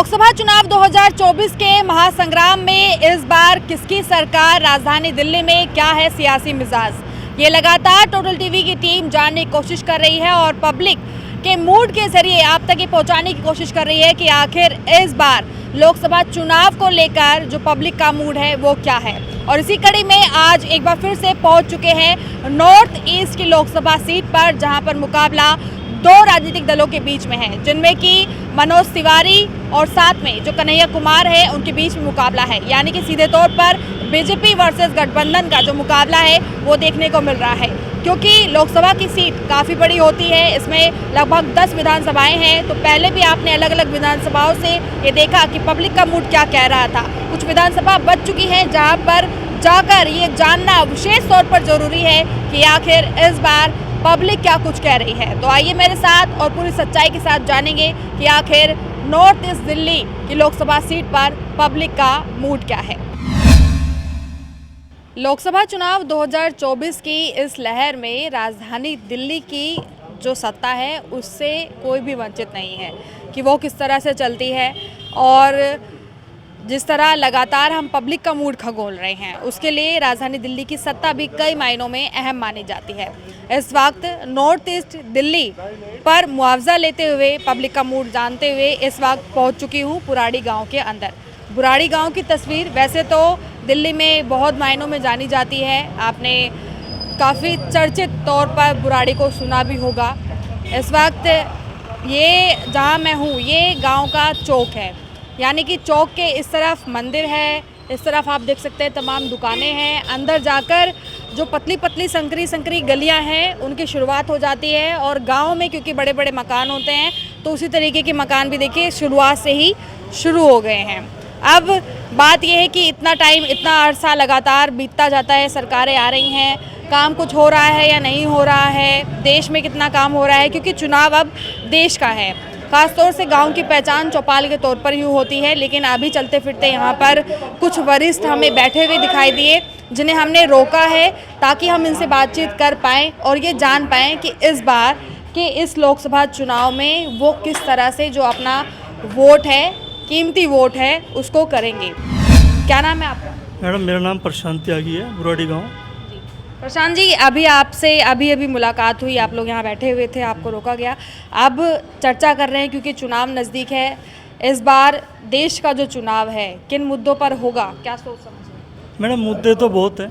लोकसभा चुनाव 2024 के महासंग्राम में इस बार किसकी सरकार, राजधानी दिल्ली में क्या है सियासी मिजाज, ये लगातार टोटल टीवी की टीम जानने की कोशिश कर रही है और पब्लिक के मूड के जरिए आप तक ये पहुंचाने की कोशिश कर रही है कि आखिर इस बार लोकसभा चुनाव को लेकर जो पब्लिक का मूड है वो क्या है। और इसी कड़ी में आज एक बार फिर से पहुंच चुके हैं नॉर्थ ईस्ट की लोकसभा सीट पर, जहां पर मुकाबला दो राजनीतिक दलों के बीच में है, जिनमें कि मनोज तिवारी और साथ में जो कन्हैया कुमार है उनके बीच में मुकाबला है। यानी कि सीधे तौर पर बीजेपी वर्सेस गठबंधन का जो मुकाबला है वो देखने को मिल रहा है, क्योंकि लोकसभा की सीट काफ़ी बड़ी होती है। इसमें लगभग 10 विधानसभाएं हैं। तो पहले भी आपने अलग अलग विधानसभाओं से ये देखा कि पब्लिक का मूड क्या कह रहा था। कुछ विधानसभा बच चुकी हैं जहाँ पर जाकर ये जानना विशेष तौर पर ज़रूरी है कि आखिर इस बार पब्लिक क्या कुछ कह रही है। तो आइए मेरे साथ और पूरी सच्चाई के साथ जानेंगे कि आखिर नॉर्थ ईस्ट दिल्ली की लोकसभा सीट पर पब्लिक का मूड क्या है। लोकसभा चुनाव 2024 की इस लहर में राजधानी दिल्ली की जो सत्ता है उससे कोई भी वंचित नहीं है कि वो किस तरह से चलती है। और जिस तरह लगातार हम पब्लिक का मूड खगोल रहे हैं, उसके लिए राजधानी दिल्ली की सत्ता भी कई मायनों में अहम मानी जाती है। इस वक्त नॉर्थ ईस्ट दिल्ली पर मुआवजा लेते हुए पब्लिक का मूड जानते हुए इस वक्त पहुंच चुकी हूं बुराड़ी गांव के अंदर। बुराड़ी गांव की तस्वीर वैसे तो दिल्ली में बहुत मायनों में जानी जाती है, आपने काफ़ी चर्चित तौर पर बुराड़ी को सुना भी होगा। इस वक्त ये जहाँ मैं हूँ ये गाँव का चौक है, यानी कि चौक के इस तरफ मंदिर है, इस तरफ आप देख सकते हैं तमाम दुकानें हैं। अंदर जाकर जो पतली पतली संकरी गलियां हैं उनकी शुरुआत हो जाती है। और गांव में क्योंकि बड़े बड़े मकान होते हैं तो उसी तरीके के मकान भी देखिए शुरुआत से ही शुरू हो गए हैं। अब बात यह है कि इतना टाइम, इतना अरसा लगातार बीतता जाता है, सरकारें आ रही हैं, काम कुछ हो रहा है या नहीं हो रहा है, देश में कितना काम हो रहा है, क्योंकि चुनाव अब देश का है। खासतौर से गांव की पहचान चौपाल के तौर पर यूँ होती है। लेकिन अभी चलते फिरते यहाँ पर कुछ वरिष्ठ हमें बैठे हुए दिखाई दिए, जिन्हें हमने रोका है ताकि हम इनसे बातचीत कर पाएँ और ये जान पाएँ कि इस बार के इस लोकसभा चुनाव में वो किस तरह से जो अपना वोट है, कीमती वोट है, उसको करेंगे। क्या नाम है आपका? मैडम मेरा नाम प्रशांत त्यागी है, बुराड़ी गांव। प्रशांत जी, अभी आपसे अभी मुलाकात हुई, आप लोग यहाँ बैठे हुए थे, आपको रोका गया। अब चर्चा कर रहे हैं क्योंकि चुनाव नज़दीक है। इस बार देश का जो चुनाव है किन मुद्दों पर होगा, क्या सोच समझ रहे हैं? मैडम मुद्दे तो बहुत हैं,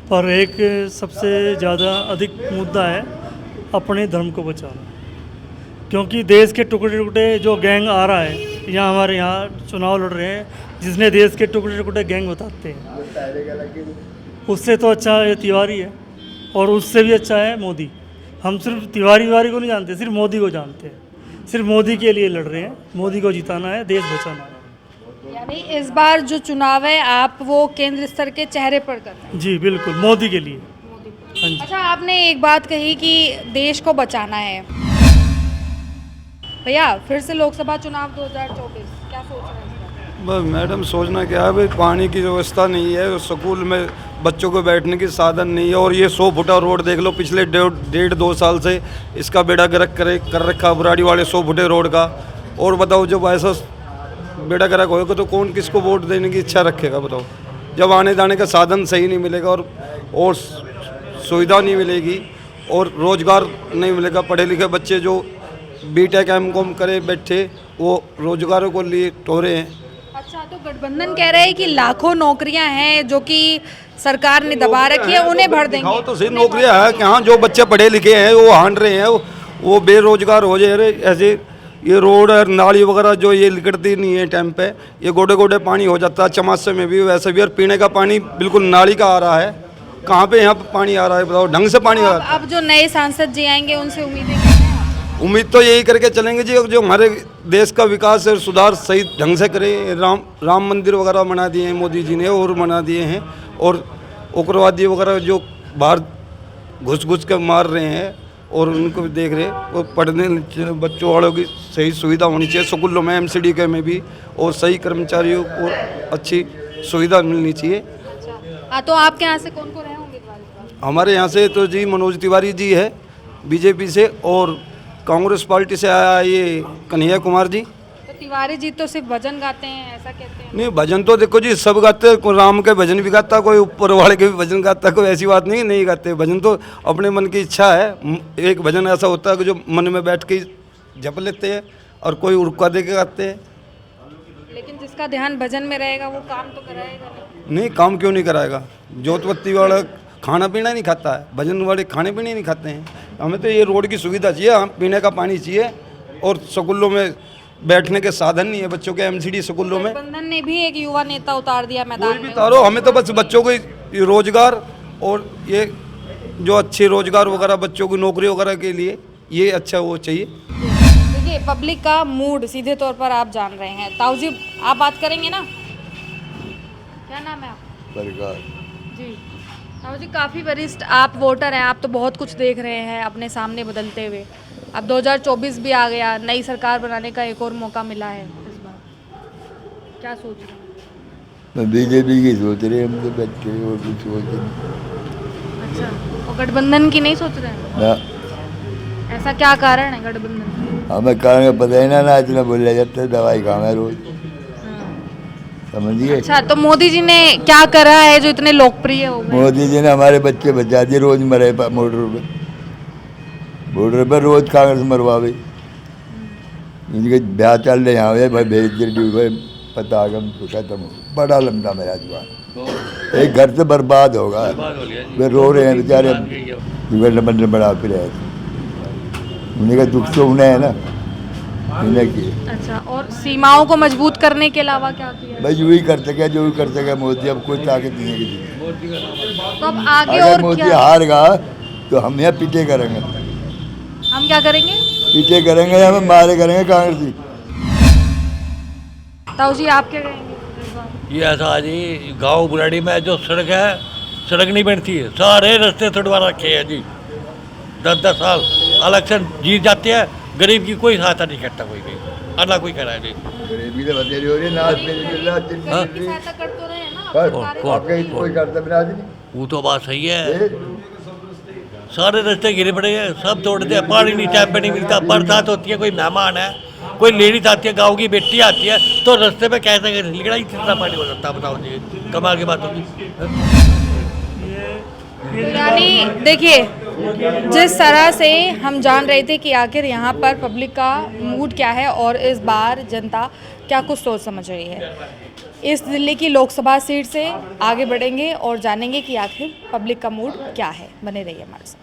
पर एक सबसे ज़्यादा अधिक मुद्दा है अपने धर्म को बचाना। क्योंकि देश के टुकड़े टुकड़े जो गैंग आ रहा है, यहाँ हमारे यहाँ चुनाव लड़ रहे हैं, जिसने देश के टुकड़े टुकड़े गैंग बताते हैं, उससे तो अच्छा है तिवारी है और उससे भी अच्छा है मोदी। हम सिर्फ तिवारी को नहीं जानते, सिर्फ मोदी को जानते हैं। सिर्फ मोदी के लिए लड़ रहे हैं, मोदी को जिताना है, देश बचाना है। यानी इस बार जो चुनाव है आप वो केंद्र स्तर के चेहरे पर कर रहे हैं? जी बिल्कुल, मोदी के लिए। हाँ जी। अच्छा, आपने एक बात कही कि देश को बचाना है। भैया फिर से लोकसभा चुनाव 2024, क्या सोच रहे हैं? बस मैडम सोचना क्या है भाई, पानी की व्यवस्था नहीं है, स्कूल में बच्चों को बैठने की साधन नहीं है। और ये 100 फुटा रोड देख लो, पिछले 1.5-2 साल से इसका बेड़ा गर्क कर रखा बुराड़ी वाले 100 फुटे रोड का। और बताओ जब ऐसा बेड़ा गर्क होगा तो कौन किसको वोट देने की इच्छा रखेगा बताओ, जब आने जाने का साधन सही नहीं मिलेगा और सुविधा नहीं मिलेगी और रोज़गार नहीं मिलेगा। पढ़े लिखे बच्चे जो बीटेक एमकॉम करे बैठे वो रोजगारों को लिए टोरे हैं। अच्छा, तो गठबंधन कह रहे हैं कि लाखों नौकरियां हैं जो कि सरकार ने दबा रखी है, उन्हें भर देंगे। दिखाओ तो सही नौकरियां हैं कि हाँ जो बच्चे पढ़े लिखे हैं वो हांड रहे हैं, वो बेरोजगार हो जाए रहे। ऐसे ये रोड और नाली वगैरह जो ये लिकड़ती नहीं है टाइम पे, ये गोडे गोडे पानी हो जाता है चमासे में भी वैसे भी। और पीने का पानी बिल्कुल नाली का आ रहा है, कहाँ पे यहाँ पे पानी आ रहा है बताओ, ढंग से पानी आ रहा है। अब जो नए सांसद जी आएंगे उनसे उम्मीद तो यही करके चलेंगे जी, जो हमारे देश का विकास और सुधार सही ढंग से करें। राम मंदिर वगैरह बना दिए हैं मोदी जी ने और बना दिए हैं। और उग्रवादी वगैरह जो बाहर घुस के मार रहे हैं और उनको भी देख रहे हैं। और पढ़ने बच्चों वालों की सही सुविधा होनी चाहिए स्कूलों में, MCD के में भी, और सही कर्मचारियों को अच्छी सुविधा मिलनी चाहिए। हाँ, तो आपके यहाँ से कौन कौन है उम्मीदवार? हमारे यहाँ से तो जी मनोज तिवारी जी है बीजेपी से, और कांग्रेस पार्टी से आया ये कन्हैया कुमार जी। तिवारी जी तो सिर्फ भजन गाते हैं, ऐसा कहते हैं। नहीं, भजन तो देखो जी सब गाते हैं, कोई राम के भजन भी गाता, कोई ऊपर वाले के भी भजन गाता, कोई ऐसी बात नहीं नहीं गाते। भजन तो अपने मन की इच्छा है। एक भजन ऐसा होता है कि जो मन में बैठ के जप लेते हैं और कोई उड़का दे के गाते हैं। लेकिन जिसका ध्यान भजन में रहेगा वो काम तो कराएगा नहीं। नहीं, काम क्यों नहीं कराएगा? जोतपत्ती वाला खाना पीना नहीं खाता है, भजन वाले खाने पीने नहीं खाते हैं। हमें तो ये रोड की सुविधा चाहिए, हम पीने का पानी चाहिए, और स्कूलों में बैठने के साधन नहीं है बच्चों के। एमसीडी स्कूलों में गठबंधन ने भी एक युवा नेता उतार दिया मैदान कोई भी में। तारो, हमें तो बस बच्चों को रोजगार और ये जो अच्छे रोजगार वगैरह बच्चों की नौकरी वगैरह के लिए ये अच्छा वो चाहिए। देखिए, पब्लिक का मूड सीधे तौर पर आप जान रहे हैं। ताऊ जी, आप बात करेंगे ना? क्या नाम है आपका? सरकार जी ताऊ जी, काफ़ी वरिष्ठ आप वोटर हैं, आप तो बहुत कुछ देख रहे हैं अपने सामने बदलते हुए। अब 2024 भी आ गया, नई सरकार बनाने का एक और मौका मिला है इस बार, क्या सोच रहे हैं? मैं बीजेपी की सोच रहे, हम तो बैठे और कुछ सोच नहीं। अच्छा, और गठबंधन की नहीं सोच रहे हैं? ना ऐसा क्या कारण है गठबंधन? हमें कारण पता ही ना इतना बोला जाता है, दवाई खाना रोज, समझिए। अच्छा, तो मोदी जी ने क्या करा है जो इतने लोकप्रिय हो गए? मोदी जी ने हमारे बच्चे बचा दिए, रोज मरे बॉर्डर पे रोज कांग्रेस मरवावे। इनके ब्याह चल रहे यहाँ भाई भेज दे, पता आगम तो खत्म हो, बड़ा लंबा मेरा जवान एक घर से बर्बाद होगा। वे रो रहे हैं बेचारे, बंदर बड़ा फिर है, उन्हीं का दुख तो उन्हें है ना, इन्हें किए। अच्छा, और सीमाओं को मजबूत करने के अलावा क्या किया? भाई जो ही कर सके, जो भी कर सके मोदी, अब कोई ताकत नहीं है किसी को। तो अब आगे अगर और मोदी क्या? हार गया तो हम यहाँ पीटे करेंगे, हम क्या करेंगे? पीटे करेंगे या हमें मारे करेंगे कांग्रेसी। ताऊ जी, आप क्या कहेंगे इस बार? ये ऐसा जी, गांव बुराड़ी में जो सड़क है, सड़क नहीं बनती है, सारे रास्ते तोड़वा रखे हैं जी। 10-10 साल इलेक्शन जीत जाते हैं, गरीब की कोई सहायता नहीं करता, कोई भी अल्लाह कोई करा नहीं। गरीबी तो बतेरी हो रही है, नाच पे नहीं मिल रहा, चिट्ठी हाँ? मिल रही। सहायता कर तो रहे हैं ना पर सरकारें। आपके कोई करता भी आज नहीं। वो तो बात सही है, ये सारे रास्ते गिरे पड़े हैं, सब तोड़ते हैं, पानी नहीं टाइम पे नहीं मिलता, बरसात होती है, कोई मेहमान है, कोई लेडीज आती है, गाँव की बेटी आती है, तो रास्ते पे कैसे निकला ही कितना पानी हो सकता है, बताओ जी, कमाल की बात होगी। यानी देखिए, जिस तरह से हम जान रहे थे कि आखिर यहाँ पर पब्लिक का मूड क्या है और इस बार जनता क्या कुछ सोच समझ रही है, इस दिल्ली की लोकसभा सीट से आगे बढ़ेंगे और जानेंगे कि आखिर पब्लिक का मूड क्या है। बने रहिए हमारे साथ।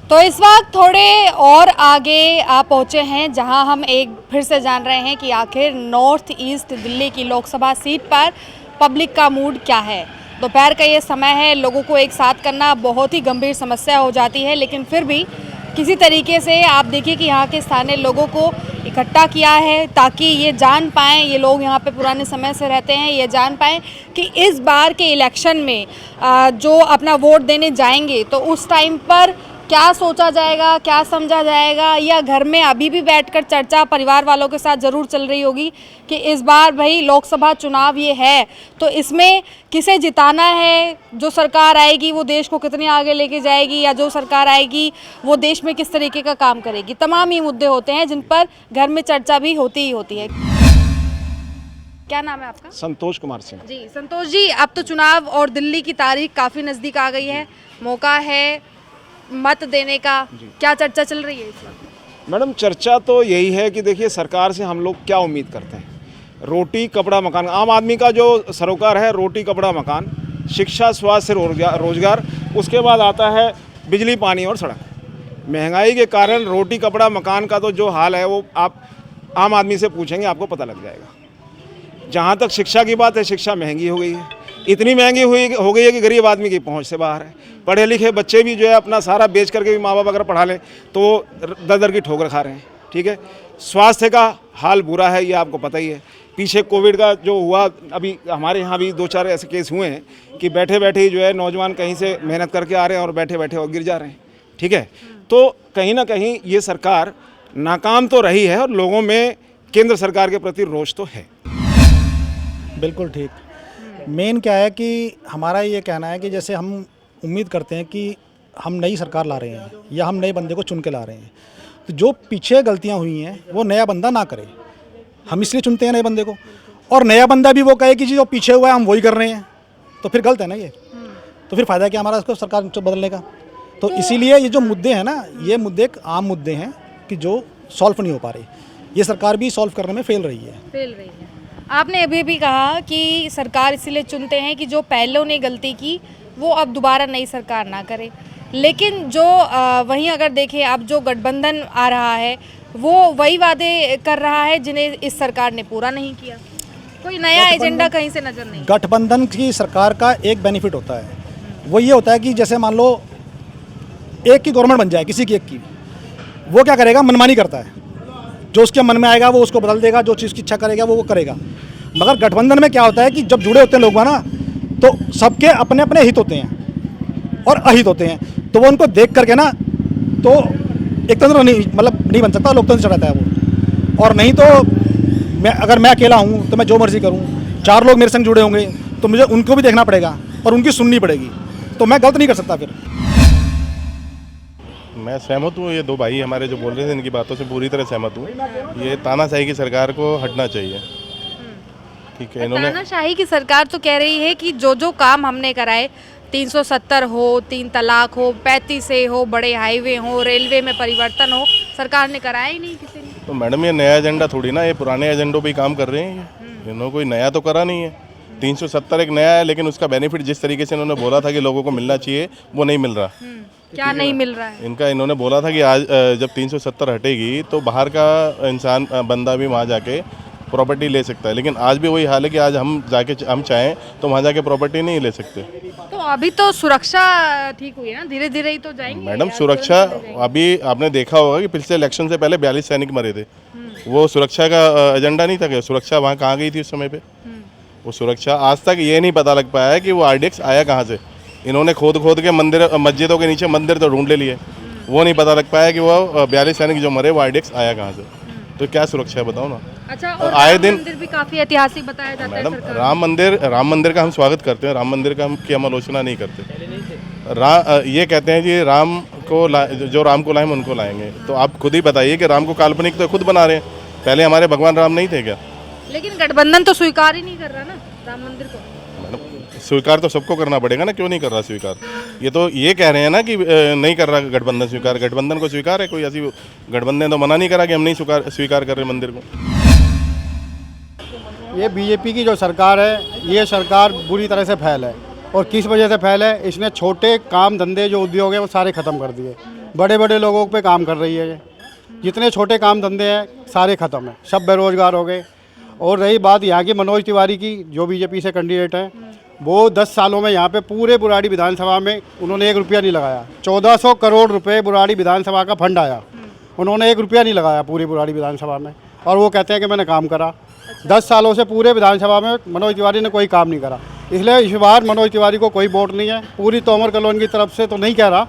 तो इस वक्त थोड़े और आगे आप पहुँचे हैं, जहां हम एक फिर से जान रहे हैं कि आखिर नॉर्थ ईस्ट दिल्ली की लोकसभा सीट पर पब्लिक का मूड क्या है। दोपहर का ये समय है, लोगों को एक साथ करना बहुत ही गंभीर समस्या हो जाती है, लेकिन फिर भी किसी तरीके से आप देखिए कि यहाँ के स्थानीय लोगों को इकट्ठा किया है ताकि ये जान पाएँ, ये लोग यहाँ पे पुराने समय से रहते हैं, ये जान पाएँ कि इस बार के इलेक्शन में जो अपना वोट देने जाएंगे तो उस टाइम पर क्या सोचा जाएगा, क्या समझा जाएगा, या घर में अभी भी बैठकर चर्चा परिवार वालों के साथ ज़रूर चल रही होगी कि इस बार भाई लोकसभा चुनाव ये है तो इसमें किसे जिताना है, जो सरकार आएगी वो देश को कितने आगे लेके जाएगी, या जो सरकार आएगी वो देश में किस तरीके का काम करेगी। तमाम ये मुद्दे होते हैं जिन पर घर में चर्चा भी होती ही होती है। क्या नाम है आपका? संतोष कुमार सिंह। जी संतोष जी, अब तो चुनाव और दिल्ली की तारीख काफ़ी नज़दीक आ गई है, मौका है मत देने का, क्या चर्चा चल रही है इस वक्त? मैडम, चर्चा तो यही है कि देखिए, सरकार से हम लोग क्या उम्मीद करते हैं। रोटी कपड़ा मकान, आम आदमी का जो सरोकार है रोटी कपड़ा मकान, शिक्षा स्वास्थ्य रोजगार, उसके बाद आता है बिजली पानी और सड़क। महंगाई के कारण रोटी कपड़ा मकान का तो जो हाल है वो आप आम आदमी से पूछेंगे आपको पता लग जाएगा। जहाँ तक शिक्षा की बात है, शिक्षा महंगी हो गई है, इतनी महंगी हो गई है कि गरीब आदमी की पहुंच से बाहर है। पढ़े लिखे बच्चे भी जो है अपना सारा बेच करके भी माँ बाप अगर पढ़ा लें तो वो दर दर की ठोकर खा रहे हैं। ठीक है, स्वास्थ्य का हाल बुरा है, ये आपको पता ही है। पीछे कोविड का जो हुआ, अभी हमारे यहाँ भी 2-4 ऐसे केस हुए हैं कि बैठे बैठे ही जो है नौजवान कहीं से मेहनत करके आ रहे हैं और बैठे बैठे और गिर जा रहे हैं। ठीक है, तो कहीं ना कहीं ये सरकार नाकाम तो रही है और लोगों में केंद्र सरकार के प्रति रोष तो है। बिल्कुल ठीक। मेन क्या है कि हमारा ये कहना है कि जैसे हम उम्मीद करते हैं कि हम नई सरकार ला रहे हैं या हम नए बंदे को चुन के ला रहे हैं, तो जो पीछे गलतियां हुई हैं वो नया बंदा ना करे। हम इसलिए चुनते हैं नए बंदे को, और नया बंदा भी वो कहे कि जी जो पीछे हुआ है हम वही कर रहे हैं, तो फिर गलत है ना ये। तो फिर फ़ायदा क्या हमारा इसको सरकार बदलने का। तो इसीलिए ये जो मुद्दे हैं ना, ये मुद्दे एक आम मुद्दे हैं कि जो सॉल्व नहीं हो पा रहे, ये सरकार भी सॉल्व करने में फेल रही है। आपने अभी भी कहा कि सरकार इसीलिए चुनते हैं कि जो पहलों ने गलती की वो अब दोबारा नई सरकार ना करे, लेकिन जो वहीं अगर देखें अब जो गठबंधन आ रहा है वो वही वादे कर रहा है जिन्हें इस सरकार ने पूरा नहीं किया। कोई नया एजेंडा कहीं से नजर नहीं। गठबंधन की सरकार का एक बेनिफिट होता है, वो ये होता है कि जैसे मान लो एक की गवर्नमेंट बन जाए, किसी की एक की, वो क्या करेगा, मनमानी करता है, जो उसके मन में आएगा वो उसको बदल देगा, जो चीज़ की इच्छा करेगा वो करेगा। मगर गठबंधन में क्या होता है कि जब जुड़े होते हैं लोग ना, तो सबके अपने अपने हित होते हैं और अहित होते हैं, तो वो उनको देख करके ना तो एक तंत्र नहीं बन सकता, लोकतंत्र चढ़ाता है वो। और नहीं तो अगर मैं अकेला हूँ तो मैं जो मर्जी करूँ, 4 लोग मेरे संग जुड़े होंगे तो मुझे उनको भी देखना पड़ेगा और उनकी सुननी पड़ेगी, तो मैं गलत नहीं कर सकता फिर। मैं सहमत हूँ, ये 2 भाई हमारे जो बोल रहे थे इनकी बातों से पूरी तरह सहमत हूँ। ये तानाशाही की सरकार को हटना चाहिए। ठीक है, इन्होंने तानाशाही की सरकार तो कह रही है कि जो जो काम हमने कराए, 370 हो, 3 तलाक हो, 35 से हो, बड़े हाईवे हो, रेलवे में परिवर्तन हो, सरकार ने कराया ही नहीं किसी ने। तो मैडम ये नया एजेंडा थोड़ी ना, ये पुराने एजेंडों पे ही काम कर रहे हैं। इन्होंने कोई नया तो करा नहीं है। 370 एक नया है, लेकिन उसका बेनिफिट जिस तरीके से इन्होंने बोला था कि लोगों को मिलना चाहिए वो नहीं मिल रहा। क्या नहीं मिल रहा है? इन्होंने बोला था कि आज जब 370 हटेगी तो बाहर का इंसान बंदा भी वहाँ जाके प्रॉपर्टी ले सकता है, लेकिन आज भी वही हाल है कि आज हम चाहें तो वहाँ जाके प्रॉपर्टी नहीं ले सकते। तो अभी तो सुरक्षा ठीक हुई है ना, धीरे धीरे ही तो जाएंगे। मैडम सुरक्षा, अभी आपने देखा होगा कि पिछले इलेक्शन से पहले 42 सैनिक मरे थे। वो सुरक्षा का एजेंडा नहीं था क्या? सुरक्षा वहाँ कहाँ गई थी उस समय पे? वो सुरक्षा आज तक ये नहीं पता लग पाया है कि वो आरडीएक्स आया कहाँ से। इन्होंने खोद के मंदिर, मस्जिदों के नीचे मंदिर तो ढूंढ ले लिए, वो नहीं पता लग पाया कि वो 42 सैनिक जो मरे वो आरडीएक्स आया कहाँ से। तो क्या सुरक्षा है बताओ ना। अच्छा, और आए दिन मंदिर भी काफी ऐतिहासिक बताया जाता है मैडम, सरकार। राम मंदिर का हम स्वागत करते हैं, राम मंदिर का की हम आलोचना नहीं करते। ये कहते हैं कि राम को लाएं उनको लाएंगे, तो आप खुद ही बताइए कि राम को काल्पनिक तो खुद बना रहे हैं, पहले हमारे भगवान राम नहीं थे क्या? लेकिन गठबंधन तो स्वीकार ही नहीं कर रहा ना राम मंदिर को। मैडम स्वीकार तो सबको करना पड़ेगा ना, क्यों नहीं कर रहा स्वीकार? ये तो ये कह रहे हैं ना कि नहीं कर रहा गठबंधन स्वीकार। गठबंधन को स्वीकार है कोई? ऐसी गठबंधन तो मना नहीं करा कि हम नहीं स्वीकार कर रहे मंदिर को। ये बीजेपी की जो सरकार है, ये सरकार बुरी तरह से फैल है। और किस वजह से फैल है? इसने छोटे काम धंधे जो उद्योग हैं वो सारे ख़त्म कर दिए, बड़े बड़े लोगों पे काम कर रही है ये। जितने छोटे काम धंधे हैं सारे ख़त्म हैं, सब बेरोजगार हो गए। और रही बात यहाँ की मनोज तिवारी की, जो बीजेपी से कैंडिडेट हैं, वो 10 सालों में यहाँ पे पूरे बुराड़ी विधानसभा में उन्होंने 1 रुपया नहीं लगाया। 1400 करोड़ रुपए बुराड़ी विधानसभा का फंड आया, उन्होंने 1 रुपया नहीं लगाया पूरी बुराड़ी विधानसभा में, और वो कहते हैं कि मैंने काम करा। 10 सालों से पूरे विधानसभा में मनोज तिवारी ने कोई काम नहीं करा। इसलिए इस बार मनोज तिवारी को कोई वोट नहीं है। पूरी तोमर कॉलोनी की तरफ से तो नहीं कह रहा,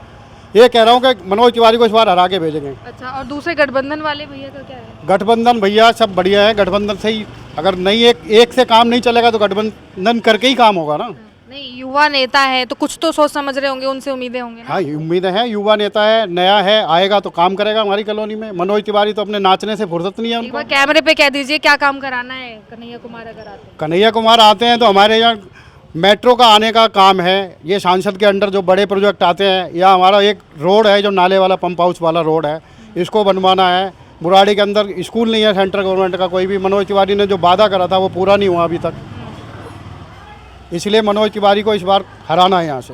ये कह रहा हूँ कि मनोज तिवारी को इस बार हरा के भेजेंगे। अच्छा, और दूसरे गठबंधन वाले भैया का क्या है? गठबंधन भैया सब बढ़िया है, गठबंधन से ही अगर नहीं एक से काम नहीं चलेगा तो गठबंधन करके ही काम होगा ना। नहीं, युवा नेता है तो कुछ तो सोच समझ रहे होंगे, उनसे उम्मीदें होंगे ना? हाँ, उम्मीदें हैं, युवा नेता है, नया है, आएगा तो काम करेगा हमारी कॉलोनी में। मनोज तिवारी तो अपने नाचने से फुर्सत नहीं है एक उनको। बार कैमरे पे कह दीजिए क्या काम कराना है कन्हैया कुमार अगर आते हैं। कन्हैया कुमार आते हैं तो हमारे यहाँ मेट्रो का आने का काम है। ये सांसद के अंडर जो बड़े प्रोजेक्ट आते हैं, या हमारा एक रोड है जो नाले वाला पंप हाउस वाला रोड है, इसको बनवाना है। बुराड़ी के अंदर स्कूल नहीं है सेंट्रल गवर्नमेंट का कोई भी। मनोज तिवारी ने जो वादा करा था वो पूरा नहीं हुआ अभी तक, इसलिए मनोज तिवारी को इस बार हराना है यहाँ से।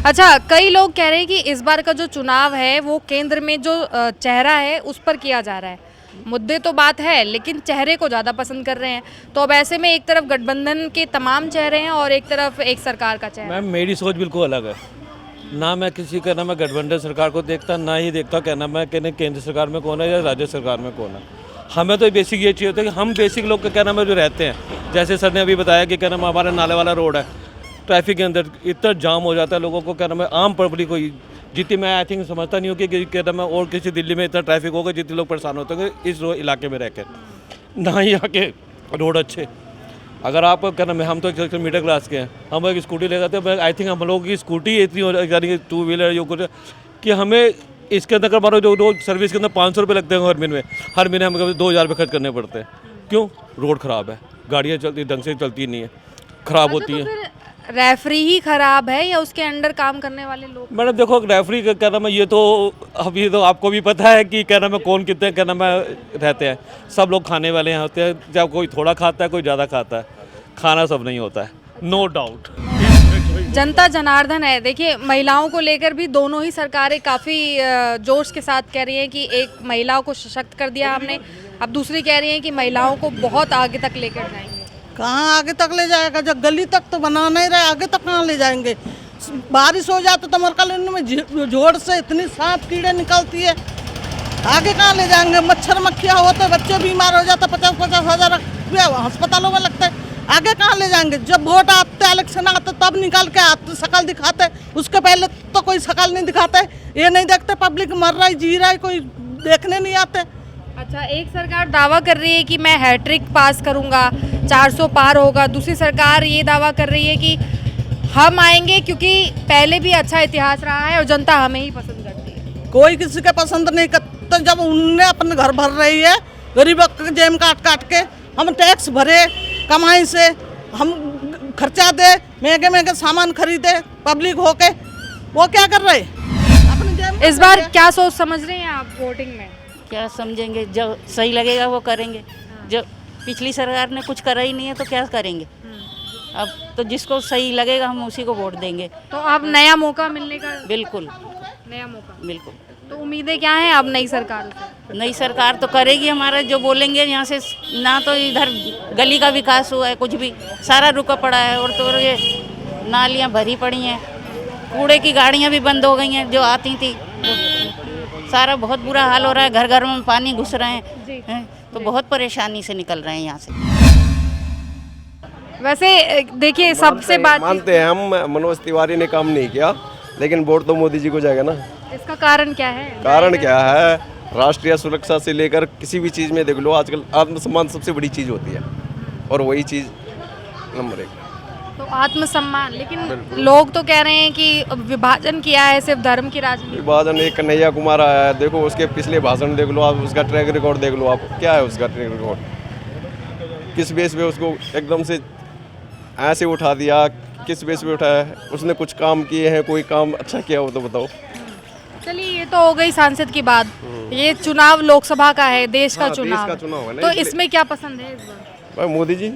अच्छा, कई लोग कह रहे हैं कि इस बार का जो चुनाव है वो केंद्र में जो चेहरा है उस पर किया जा रहा है। मुद्दे तो बात है, लेकिन चेहरे को ज़्यादा पसंद कर रहे हैं। तो अब ऐसे में एक तरफ गठबंधन के तमाम चेहरे हैं और एक तरफ एक सरकार का चेहरा। मैम, मेरी सोच बिल्कुल अलग है। ना मैं किसी का, ना मैं गठबंधन सरकार को देखता, ना ही देखता कहना मैं कहना केंद्र सरकार में कौन है या राज्य सरकार में कौन है। हमें तो बेसिक ये चाहिए होता है कि हम बेसिक लोग का कहना में जो रहते हैं, जैसे सर ने अभी बताया कि कहना हमारा नाले वाला रोड है, ट्रैफिक के अंदर इतना जाम हो जाता है लोगों को, कहना मैं आम पब्लिक को जितनी मैं आई थिंक समझता नहीं हूँ कि कहना मैं और किसी दिल्ली में इतना ट्रैफिक होगा जितने लोग परेशान होते होंगे इस इलाके में रह कर। ना ही यहाँ के रोड अच्छे। अगर आप कहना मैं, हम तो मिडिल क्लास के हैं, हम एक स्कूटी ले जाते हैं, आई थिंक हम लोगों की स्कूटी इतनी यानी कि 2 व्हीलर जो कुछ कि हमें इसके अंदर अगर मानो जो रोज सर्विस के अंदर 500 रुपये लगते हैं हर महीने हमें 2000 रुपये खर्च करने पड़ते हैं। क्यों? रोड ख़राब है, गाड़ियाँ चलती ढंग से चलती नहीं है, ख़राब होती हैं। रेफरी ही खराब है या उसके अंडर काम करने वाले लोग? मैडम देखो, रेफरी का क्या नाम है, ये तो अभी तो आपको भी पता है कि क्या नाम है, कौन कितने क्या नाम है रहते हैं। सब लोग खाने वाले यहाँ होते हैं, जब कोई थोड़ा खाता है कोई ज़्यादा खाता है, खाना सब नहीं होता है, नो डाउट। जनता जनार्दन है। देखिए, महिलाओं को लेकर भी दोनों ही सरकारें काफ़ी जोश के साथ कह रही हैं कि एक महिलाओं को सशक्त कर दिया हमने, अब दूसरी कह रही हैं कि महिलाओं को बहुत आगे तक लेकर जाएंगे। कहाँ आगे तक ले जाएगा, जब गली तक तो बना नहीं रहे, आगे तक कहाँ ले जाएंगे। बारिश हो जाता तो मरकल में जोड़ से इतनी सांप कीड़े निकलती है, आगे कहाँ ले जाएंगे। मच्छर मक्खियाँ होते, बच्चे बीमार हो जाते, 50-50 हज़ार रुपया अस्पतालों में लगते, आगे कहाँ ले जाएंगे। जब वोट आते, इलेक्शन आते, तब निकाल के आते, शकल दिखाते, उसके पहले तो कोई शकल नहीं दिखाते। ये नहीं देखते पब्लिक मर रहा है, जी रहा है, कोई देखने नहीं आते। अच्छा, एक सरकार दावा कर रही है कि मैं हैट्रिक पास करूंगा, 400 पार होगा, दूसरी सरकार ये दावा कर रही है कि हम आएंगे क्योंकि पहले भी अच्छा इतिहास रहा है और जनता हमें ही पसंद करती है। कोई किसी के पसंद नहीं करता। जब उनने अपने घर भर रही है, गरीबों के जेम काट काट के, हम टैक्स भरे कमाई से, हम खर्चा दे, महंगे महंगे सामान खरीदे, पब्लिक होके वो क्या कर रहे अपने जेब। इस बार क्या सोच समझ रहे हैं आप वोटिंग में? क्या समझेंगे, जो सही लगेगा वो करेंगे। जो पिछली सरकार ने कुछ करा ही नहीं है तो क्या करेंगे। अब तो जिसको सही लगेगा हम उसी को वोट देंगे। तो अब नया मौका मिलने का? बिल्कुल नया मौका, बिल्कुल। तो उम्मीदें क्या हैं अब नई सरकार से? नई सरकार तो करेगी हमारा जो बोलेंगे। यहाँ से ना तो इधर गली का विकास हुआ है, कुछ भी सारा रुका पड़ा है, और तो ये नालियाँ भरी पड़ी हैं, कूड़े की गाड़ियाँ भी बंद हो गई हैं जो आती थी। सारा बहुत बुरा हाल हो रहा है, घर घर में पानी घुस रहे हैं, तो बहुत परेशानी से निकल रहे हैं यहाँ से। वैसे देखिए, सबसे बात मानते हैं हम, मनोज तिवारी ने काम नहीं किया, लेकिन वोट तो मोदी जी को जाएगा ना। इसका कारण क्या है? कारण क्या है, राष्ट्रीय सुरक्षा से लेकर किसी भी चीज़ में देख लो, आजकल आत्मसम्मान सबसे बड़ी चीज़ होती है, और वही चीज़ नंबर 1। तो आत्मसम्मान, लेकिन लोग तो कह रहे हैं कि विभाजन किया है सिर्फ धर्म की राजनीति। विभाजन, एक कन्हैया कुमार आया है, देखो उसके पिछले भाषण देख लो आप, उसका ट्रैक रिकॉर्ड देख लो आप, क्या है उसका ट्रैक रिकॉर्ड, किस बेस पे उसको एकदम से ऐसे उठा दिया, किस बेस पे उठाया है, उसने कुछ काम किए हैं, कोई काम अच्छा किया हो तो बताओ। चलिए, ये तो हो गई सांसद की बात। ये चुनाव लोकसभा का है, देश का चुनाव है ना, तो इसमें क्या पसंद है इस बार? मोदी जी,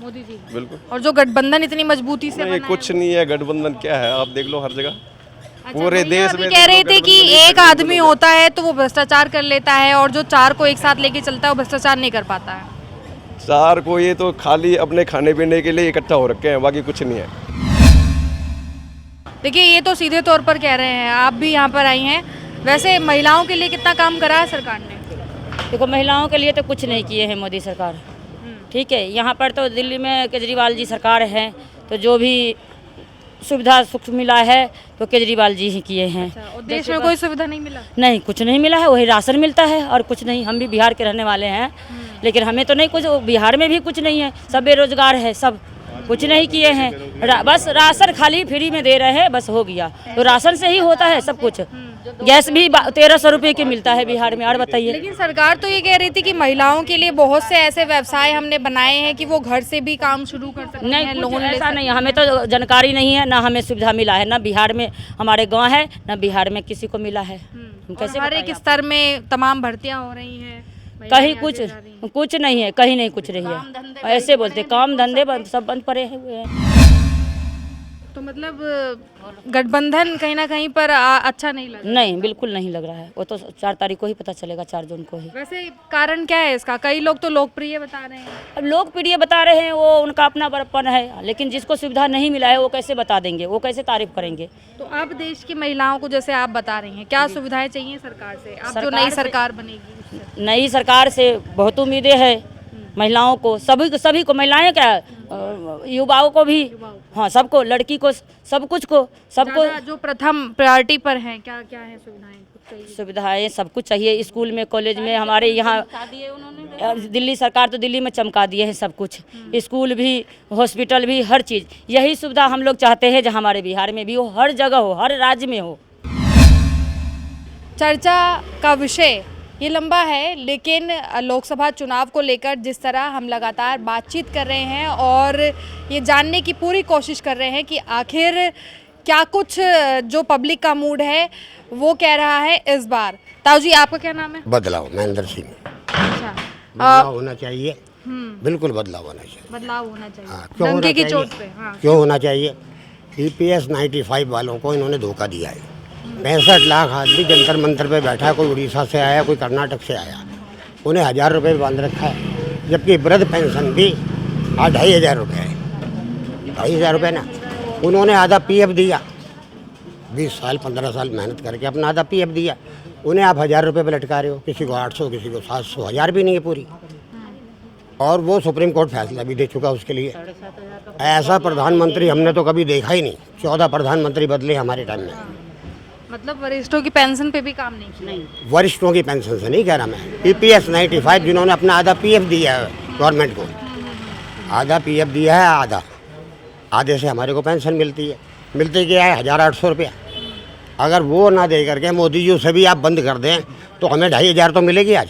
मोदी जी बिल्कुल। और जो गठबंधन इतनी मजबूती से नहीं, बना कुछ नहीं है, गठबंधन क्या है आप देख लो हर जगह। अच्छा, पूरे देश में कह रहे थे कि एक आदमी होता है तो वो भ्रष्टाचार कर लेता है, और जो 4 को एक साथ लेके चलता है वो भ्रष्टाचार नहीं कर पाता है। 4 को ये तो खाली अपने खाने पीने के लिए इकट्ठा हो रखे हैं, बाकी कुछ नहीं है। देखिए, ये तो सीधे तौर पर कह रहे हैं, आप भी यहाँ पर आई हैं। वैसे महिलाओं के लिए कितना काम करा है सरकार ने? देखो, महिलाओं के लिए तो कुछ नहीं किए हैं मोदी सरकार, ठीक है। यहाँ पर तो दिल्ली में केजरीवाल जी सरकार है, तो जो भी सुविधा सुख मिला है तो केजरीवाल जी ही किए हैं। अच्छा, और देश में कोई सुविधा नहीं मिला? नहीं, कुछ नहीं मिला है, वही राशन मिलता है और कुछ नहीं। हम भी बिहार के रहने वाले हैं, लेकिन हमें तो नहीं कुछ, बिहार में भी कुछ नहीं है, सब बेरोजगार है, सब कुछ नहीं किए हैं। बस राशन खाली फ्री में दे रहे हैं, बस हो गया। तो राशन से ही होता है सब कुछ। गैस भी 1300 रुपये की मिलता है बिहार में, और बताइए। लेकिन सरकार तो ये कह रही थी कि महिलाओं के लिए बहुत से ऐसे व्यवसाय हमने बनाए हैं कि वो घर से भी काम शुरू कर सकती हैं, लोन ले ऐसा नहीं, हमें तो जानकारी नहीं है, ना हमें सुविधा मिला है, ना बिहार में हमारे गांव है, ना बिहार में किसी को मिला है। कैसे हर एक स्तर में तमाम भर्तियां हो रही हैं, कहीं कुछ नहीं है, कहीं नहीं कुछ रही है। ऐसे बोलते काम धंधे सब बंद पड़े हुए हैं। तो मतलब गठबंधन कहीं ना कहीं पर अच्छा नहीं लग रहा? नहीं, बिल्कुल नहीं लग रहा है। वो तो 4 तारीख को ही पता चलेगा, 4 जून को ही। वैसे कारण क्या है इसका? कई लोग तो लोकप्रिय बता रहे हैं। अब लोकप्रिय बता रहे हैं, वो उनका अपना बड़प्पन है, लेकिन जिसको सुविधा नहीं मिला है वो कैसे बता देंगे, वो कैसे तारीफ करेंगे। तो अब देश की महिलाओं को, जैसे आप बता रही हैं, क्या सुविधाएं चाहिए सरकार से? अब जो नई सरकार बनेगी, नई सरकार से बहुत उम्मीदें है महिलाओं को, सभी को, महिलाएं क्या, युवाओं को भी, हाँ सबको, लड़की को, सब कुछ को, सबको। जो प्रथम प्रायोरिटी पर हैं, क्या क्या है सुविधाएं? सुविधाएं सब कुछ चाहिए, स्कूल में, कॉलेज में। हमारे यहाँ दिल्ली सरकार तो दिल्ली में चमका दिए हैं सब कुछ, स्कूल भी, हॉस्पिटल भी, हर चीज़। यही सुविधा हम लोग चाहते हैं जो हमारे बिहार में भी हो, हर जगह हो, हर राज्य में हो। चर्चा का विषय ये लंबा है, लेकिन लोकसभा चुनाव को लेकर जिस तरह हम लगातार बातचीत कर रहे हैं और ये जानने की पूरी कोशिश कर रहे हैं कि आखिर क्या कुछ जो पब्लिक का मूड है वो कह रहा है इस बार। ताऊ जी, आपका क्या नाम है? बदलाव, महेंद्र सिंह। अच्छा, बदलाव होना चाहिए, बिल्कुल बदलाव होना चाहिए। बदलाव होना चाहिए। हाँ, क्यों डंके होना की चाहिए? चोट पे। हाँ। क्यों होना चाहिए? EPS 95 वालों को इन्होंने धोखा दिया है। 65 लाख आदमी जंतर मंतर पे बैठा है, कोई उड़ीसा से आया, कोई कर्नाटक से आया, उन्हें 1000 रुपये बांध रखा है, जबकि वृद्ध पेंशन भी 2500 रुपये है। 2500 रुपये ना, उन्होंने आधा PF दिया, 20 साल 15 साल मेहनत करके अपना आधा PF दिया, उन्हें आप 1000 रुपये पे लटका रहे हो, किसी को 800, किसी को 700, 1000 भी नहीं है पूरी। और वो सुप्रीम कोर्ट फैसला भी दे चुका उसके लिए। ऐसा प्रधानमंत्री हमने तो कभी देखा ही नहीं। 14 प्रधानमंत्री बदले हमारे टाइम में। मतलब वरिष्ठों की पेंशन पे भी काम नहीं किया। वरिष्ठों की पेंशन से नहीं कह रहा मैं, EPS 95 जिन्होंने अपना आधा PF दिया है गवर्नमेंट को, आधा PF दिया है, आधे से हमारे को पेंशन मिलती है। मिलती क्या है? 1800 रुपया। अगर वो ना दे करके मोदी जी से भी आप बंद कर दें तो हमें 2500 तो मिलेगी। आज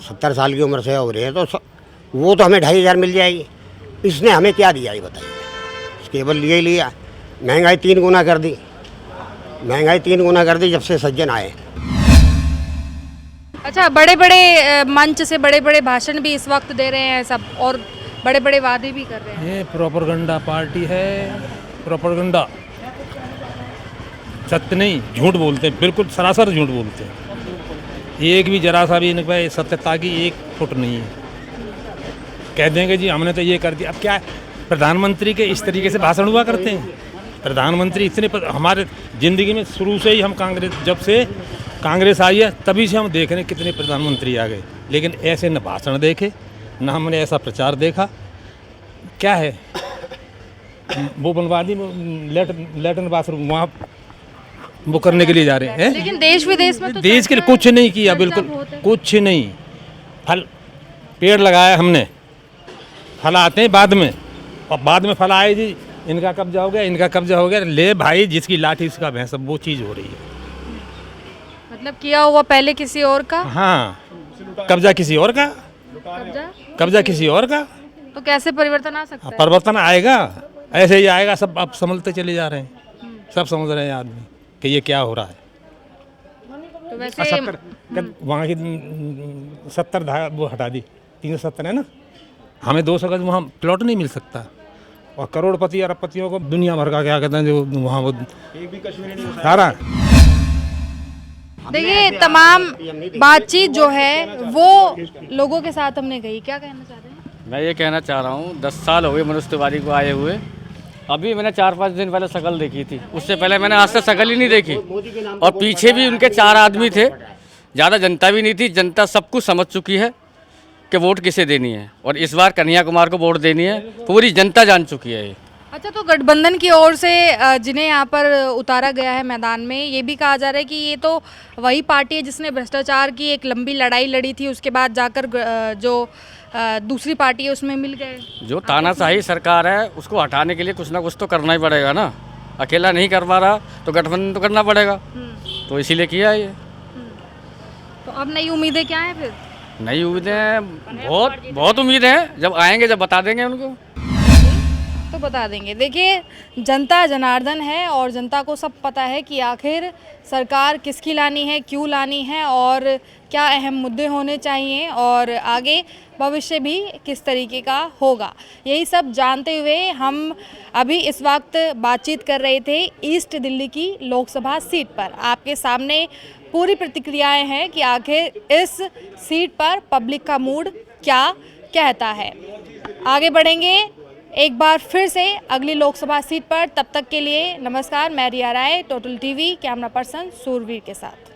70 साल की उम्र से हो रही है तो वो तो हमें 2500 मिल जाएगी। इसने हमें क्या दिया ये बताइए? केवल लिए लिया, महंगाई 3 गुना कर दी, महंगाई 3 गुना कर दी जब से सज्जन आए। अच्छा, बड़े बड़े मंच से बड़े बड़े भाषण भी इस वक्त दे रहे हैं सब, और बड़े बड़े वादे भी कर रहे हैं। ये प्रोपेगेंडा पार्टी है, प्रोपेगेंडा। सत्य नहीं, झूठ बोलते हैं, बिल्कुल सरासर झूठ बोलते हैं। एक भी जरा सा भी इनका सत्यता की 1 फुट नहीं है। कह देंगे जी हमने तो ये कर दिया। अब क्या है, प्रधानमंत्री के इस तरीके से भाषण हुआ करते हैं? प्रधानमंत्री इतने हमारे ज़िंदगी में शुरू से ही हम कांग्रेस, जब से कांग्रेस आई है तभी से हम देख रहे हैं कितने प्रधानमंत्री आ गए, लेकिन ऐसे न भाषण देखे, न हमने ऐसा प्रचार देखा। क्या है, वो बनवा दी लैट्रिन बाथरूम, वहाँ वो करने के लिए जा रहे हैं। लेकिन देश विदेश में तो देश के लिए कुछ नहीं किया, बिल्कुल कुछ नहीं। फल पेड़ लगाया हमने, फल आते हैं बाद में, और बाद में फल आए जी इनका कब्जा हो गया, इनका कब्जा हो गया। ले भाई, जिसकी लाठी उसका भैंस, वो चीज़ हो रही है। मतलब किया हुआ पहले किसी और का। हाँ, कब्जा किसी और का, कब्जा किसी और का। तो कैसे परिवर्तन आ सकता है? परिवर्तन आएगा, ऐसे ही आएगा। सब अब समझते चले जा रहे हैं, सब समझ रहे हैं आदमी कि ये क्या हो रहा है। तो वैसे वहाँ की 70 वो हटा दी, 370 है ना, हमें 200 गज वहाँ प्लॉट नहीं मिल सकता। और करोड़पति अरबपतियों को दुनिया भर का क्या कहते हैं जो वहाँ वो सारा। देखिए, तमाम बातचीत जो है वो लोगों के साथ हमने कही। क्या कहना चाह रहे हैं? मैं ये कहना चाह रहा हूँ, 10 साल हो गए मनोज तिवारी को आए हुए। अभी मैंने 4-5 दिन पहले शकल देखी थी, उससे पहले मैंने आज तक शकल ही नहीं देखी। और पीछे भी उनके 4 आदमी थे, ज़्यादा जनता भी नहीं थी। जनता सब कुछ समझ चुकी है कि वोट किसे देनी है, और इस बार कन्हैया कुमार को वोट देनी है, पूरी जनता जान चुकी है ये। अच्छा, तो गठबंधन की ओर से जिन्हें यहाँ पर उतारा गया है मैदान में, ये भी कहा जा रहा है कि ये तो वही पार्टी है जिसने भ्रष्टाचार की एक लंबी लड़ाई लड़ी थी, उसके बाद जाकर जो दूसरी पार्टी है उसमें मिल गए। जो तानाशाही सरकार है उसको हटाने के लिए कुछ ना कुछ तो करना ही पड़ेगा ना। अकेला नहीं कर पा रहा तो गठबंधन तो करना पड़ेगा, तो इसीलिए किया है ये। तो अब नई उम्मीदें क्या हैं फिर? नई उम्मीदें बहुत उम्मीदें हैं, जब आएंगे जब बता देंगे उनको, तो बता देंगे। देखिए, जनता जनार्दन है और जनता को सब पता है कि आखिर सरकार किसकी लानी है, क्यों लानी है, और क्या अहम मुद्दे होने चाहिए, और आगे भविष्य भी किस तरीके का होगा। यही सब जानते हुए हम अभी इस वक्त बातचीत कर रहे थे ईस्ट दिल्ली की लोकसभा सीट पर। आपके सामने पूरी प्रतिक्रियाएं हैं कि आखिर इस सीट पर पब्लिक का मूड क्या कहता है। आगे बढ़ेंगे एक बार फिर से अगली लोकसभा सीट पर। तब तक के लिए नमस्कार। मैं रिया राय, टोटल टीवी कैमरा पर्सन सूरवीर के साथ।